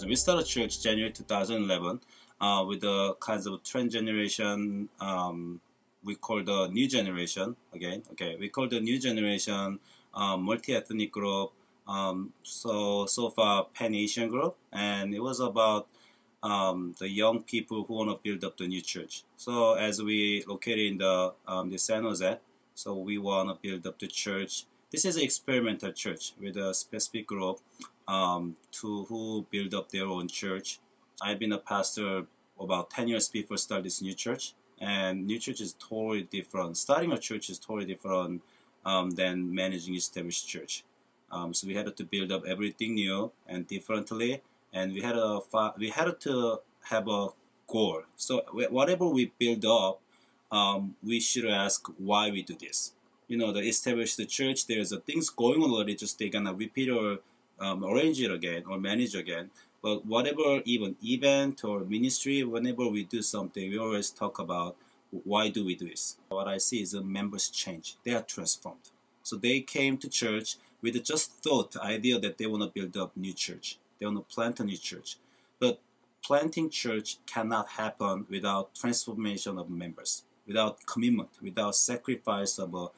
We started church January 2011 with the kinds of trend generation. We call the new generation again. Okay, we call the new generation multi-ethnic group. So far Pan-Asian group, and it was about the young people who want to build up the new church. So as we located in the San Jose, so we want to build up the church. This is an experimental church with a specific group who build up their own church. I've been a pastor about 10 years before start this new church, and new church is totally different. Starting a church is totally different than managing established church. So we had to build up everything new and differently, and we had to have a goal. So whatever we build up, we should ask why we do this. You know, the established church, there's things going on already, just they're gonna repeat or arrange it again or manage again. But whatever, even event or ministry, whenever we do something, we always talk about why do we do this. What I see is the members change. They are transformed. So they came to church with just thought, the idea that they want to build up new church. They want to plant a new church. But planting church cannot happen without transformation of members, without commitment, without sacrifice of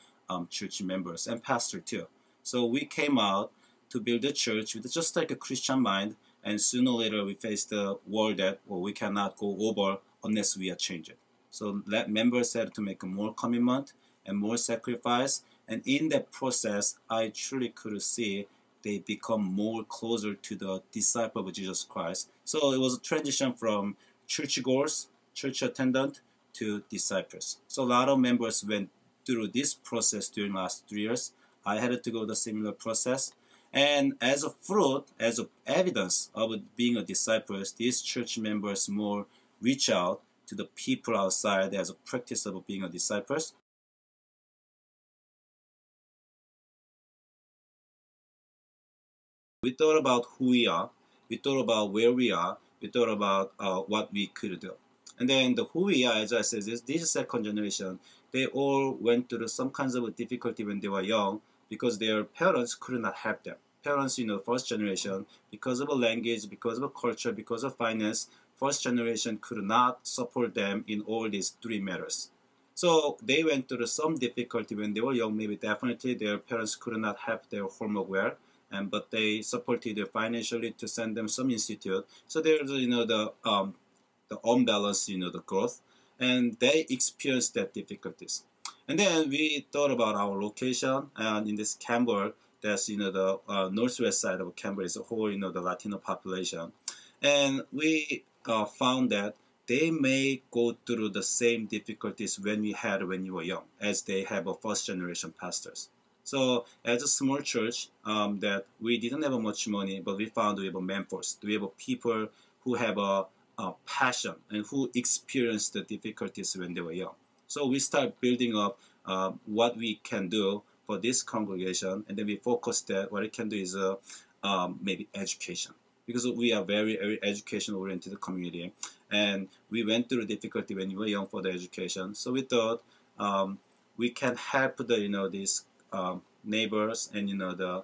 church members and pastor too. So we came out to build a church with just like a Christian mind, and sooner or later we face the world that we cannot go over unless we are changed. So let members had to make more commitment and more sacrifice, and in that process I truly could see they become more closer to the disciple of Jesus Christ. So it was a transition from churchgoers, church attendant, to disciples. So a lot of members went through this process during the last 3 years. I had to go the similar process. And as a fruit, as a evidence of being a disciple, these church members more reach out to the people outside as a practice of being a disciple. We thought about who we are, we thought about where we are, we thought about what we could do. And then the who we are, as I said, this second generation, they all went through some kinds of difficulty when they were young because their parents could not help them. Parents, first generation, because of a language, because of a culture, because of finance, first generation could not support them in all these three matters. So they went through some difficulty when they were young. Maybe definitely their parents could not help their homework well, but they supported them financially to send them some institute. So there's the unbalance, the growth, and they experienced that difficulties. And then we thought about our location, and in this CAMPBELL, that's the northwest side of CAMPBELL is a whole the Latino population, and we found that they may go through the same difficulties when we were young, as they have a first generation pastors. So as a small church, that we didn't have much money, but we found we have a manforce. We have people who have a passion and who experienced the difficulties when they were young. So we start building up what we can do for this congregation, and then we focus that what it can do is maybe education, because we are very education oriented community, and we went through difficulty when we were young for the education. So we thought we can help the these neighbors and the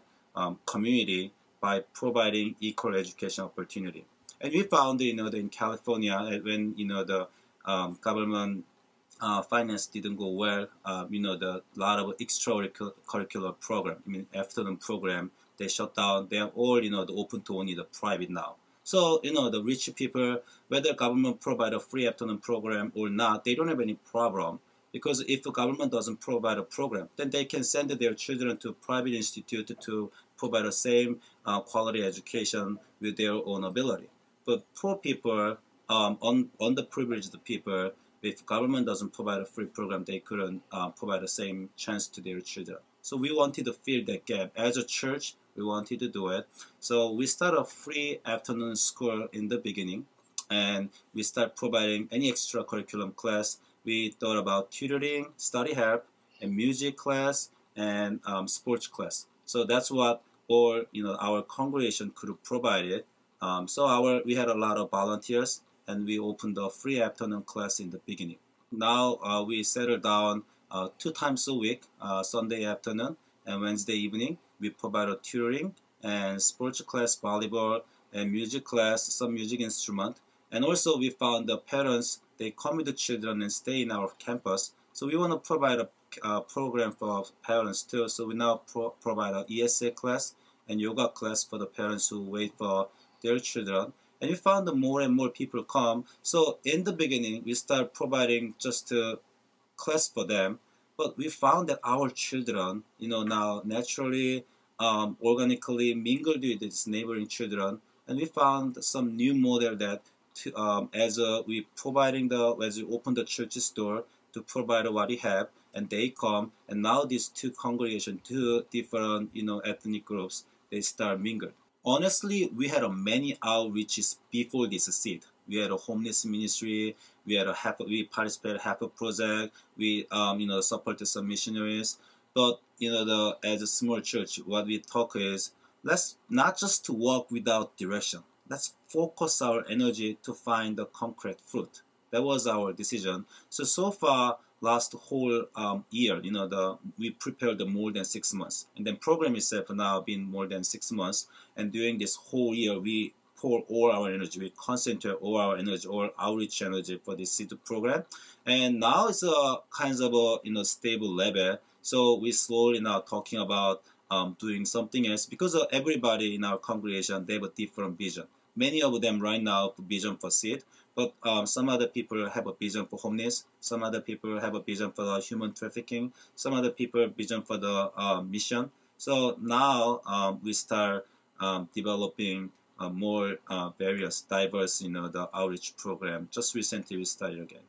community by providing equal education opportunity. And we found in California, when the government finance didn't go well, the lot of extracurricular program, afternoon program, they shut down. They are all open to only the private now. So the rich people, whether government provide a free afternoon program or not, they don't have any problem, because if the government doesn't provide a program, then they can send their children to private institute to provide the same quality education with their own ability. But poor people, underprivileged people, if government doesn't provide a free program, they couldn't provide the same chance to their children. So we wanted to fill that gap. As a church, we wanted to do it. So we start a free afternoon school in the beginning, and we start providing any extracurriculum class. We thought about tutoring, study help, and music class, and sports class. So that's what all our congregation could provide it. So we had a lot of volunteers, and we opened a free afternoon class in the beginning. Now we settle down 2 times a week, Sunday afternoon and Wednesday evening. We provide a tutoring and sports class, volleyball, and music class, some music instrument. And also we found the parents, they come with the children and stay in our campus. So we want to provide a program for parents too. So we now provide an ESA class and yoga class for the parents who wait for their children. And we found that more and more people come. So in the beginning, we start providing just a class for them. But we found that our children, now naturally, organically mingled with these neighboring children. And we found some new model that as we open the church's door to provide what we have, and they come, and now these two congregations, two different ethnic groups, they start mingled. Honestly, we had many outreaches before this seed. We had a homeless ministry. We participated half a project. We supported some missionaries. But as a small church, what we talk is, let's not just to walk without direction. Let's focus our energy to find the concrete fruit. That was our decision. So far, last whole year, we prepared more than 6 months, and then program itself now been more than 6 months. And during this whole year, we pour all our energy, we concentrate all our energy, all outreach energy for this seed program. And now it's a kind of a stable level. So we slowly now talking about doing something else, because everybody in our congregation, they have a different vision. Many of them right now have a vision for seed, but some other people have a vision for homeless. Some other people have a vision for the human trafficking. Some other people have a vision for the mission. So now we start developing more various, diverse, the outreach program. Just recently we started again.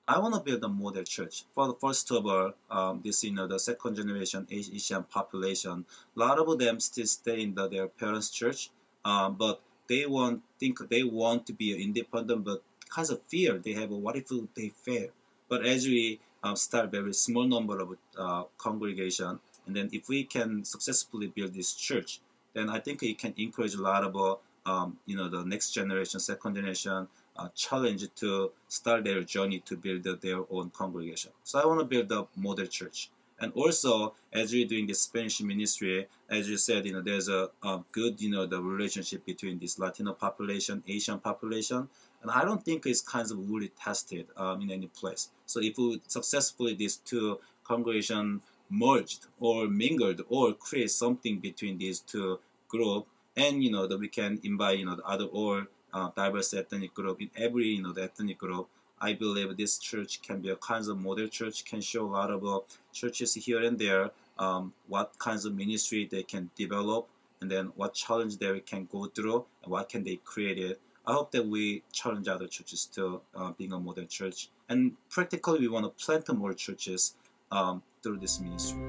I want to build a model church. For the first of all, this the second generation Asian population, a lot of them still stay in their parents' church, but they want to be independent, but kind of fear they have. What if they fail? But as we start very small number of congregation, and then if we can successfully build this church, then I think it can encourage a lot of the next generation, second generation, challenge to start their journey to build their own congregation. So I want to build a model church. And also, as we're doing this Spanish ministry, as you said, there's a good, the relationship between this Latino population, Asian population, and I don't think it's kind of really tested in any place. So if we successfully these two congregations merged or mingled or create something between these two groups, and that we can invite the other or diverse ethnic group in every the ethnic group, I believe this church can be a kind of model church, can show a lot of churches here and there, what kinds of ministry they can develop, and then what challenge they can go through, and what can they create it. I hope that we challenge other churches to being a model church, and practically we want to plant more churches through this ministry.